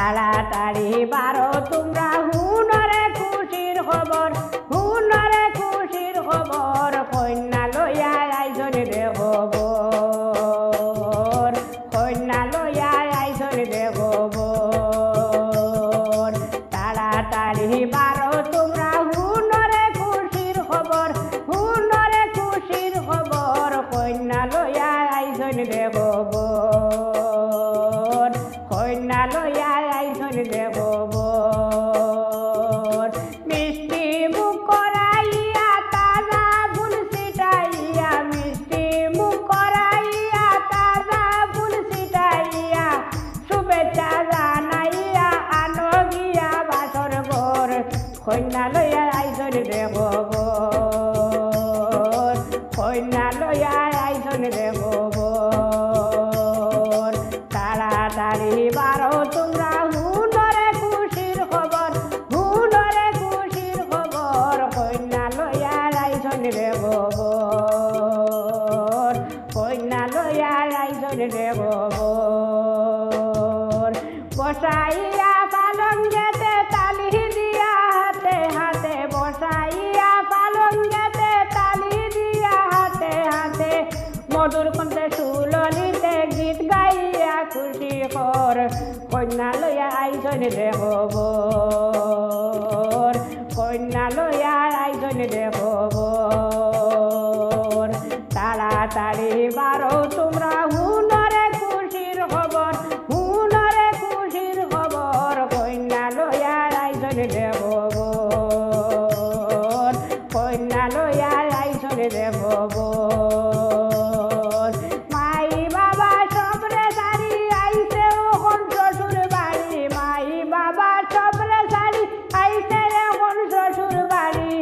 তাড়াতাড়ি বারো তোমরা হুনরে খুশির খবর, হুনরে খুশির খবর, কন্যা লইয়া আইজন রে খবর, কন্যা লইয়া আইজন রে খবর। তাড়াতাড়ি বারো তোমরা হুনরে খুশির খবর, হুনরে খুশির খবর, কন্যা লইয়া আইজন রে খবর, কন্যা লইয়া আইজন রে খবর। মিষ্টি মুখ করাইয়া তাজা ফুল ছিটাইয়া, মিষ্টি মুখ করাইয়া তাজা ফুল ছিটাইয়া, শুভেচ্ছা জানাইয়া আনো গিয়া বাসর ঘর, কন্যা লইয়া আইজন রে খবর, কন্যা লইয়া আইজন রে খবর। তাড়াতাড়ি বারো তোমরা হুনরে খুশির খবর, হুনরে খুশির খবর, কন্যা লইয়া আইজন রে খবর, কন্যা লইয়া আইজন রে খবর। বসাইয়া পালঙ্গেতে তালি দিয়া হাতে হাতে, বসাইয়া পালঙ্গেতে তালি দিয়া হাতে হাতে, মধুর কণ্ঠে সুললিতে গীত গাইয়া খুশি কর, কন্যা লইয়া আইজন রে খবর, কন্যা লইয়া আইজন রে খবর। তাড়াতাড়ি বারো তোমরা হুনরে খুশির খবর, হুনরে খুশির খবর, কন্যা লইয়া আইজন রে খবর, কন্যা লইয়া আইজন রে খবর। মাই বাবা সবরে সারি আইছে এখন শ্বশুর বাড়ি, মাই বাবা সবরে সারি আইছে এখন শ্বশুর বাড়ি,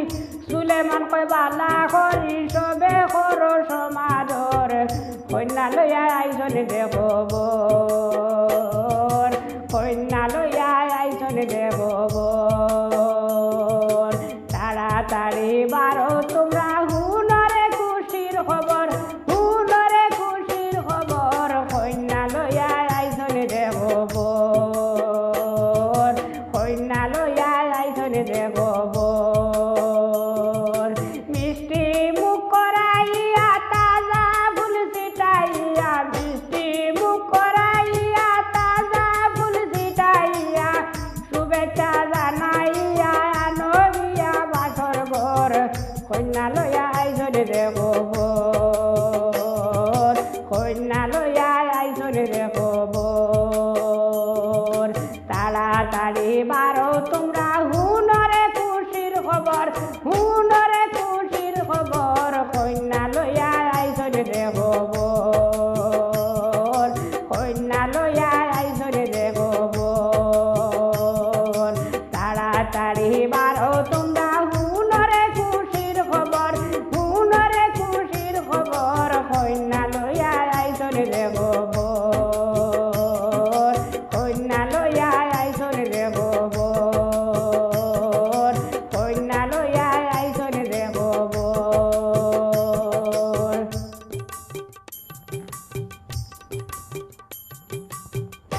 সুলেমান কয় বালা করি সবে করো সমাদর, কন্যা লইয়া আইজন রে খবর, কন্যা লইয়া আইজন রে খবর। তাড়াতাড়ি বারো তোমরা হুনরে খুশির খবর, হুনরে খুশির খবর, কন্যা লইয়া আইজন রে খবর, কন্যা লইয়া আইজন রে খবর। মিষ্টি মুখ করাইয়া তাজা ফুল ছিটাইয়া, মিষ্টি মুখ করাইয়া তাজা ফুল ছিটাইয়া, শুভেচ্ছা জানাইয়া আনো গিয়া বাসর ঘর, কন্যা লইয়া আইজন রে খবর, কন্যা লইয়া আইজন রে খবর। তাড়াতাড়ি বারো তোমরা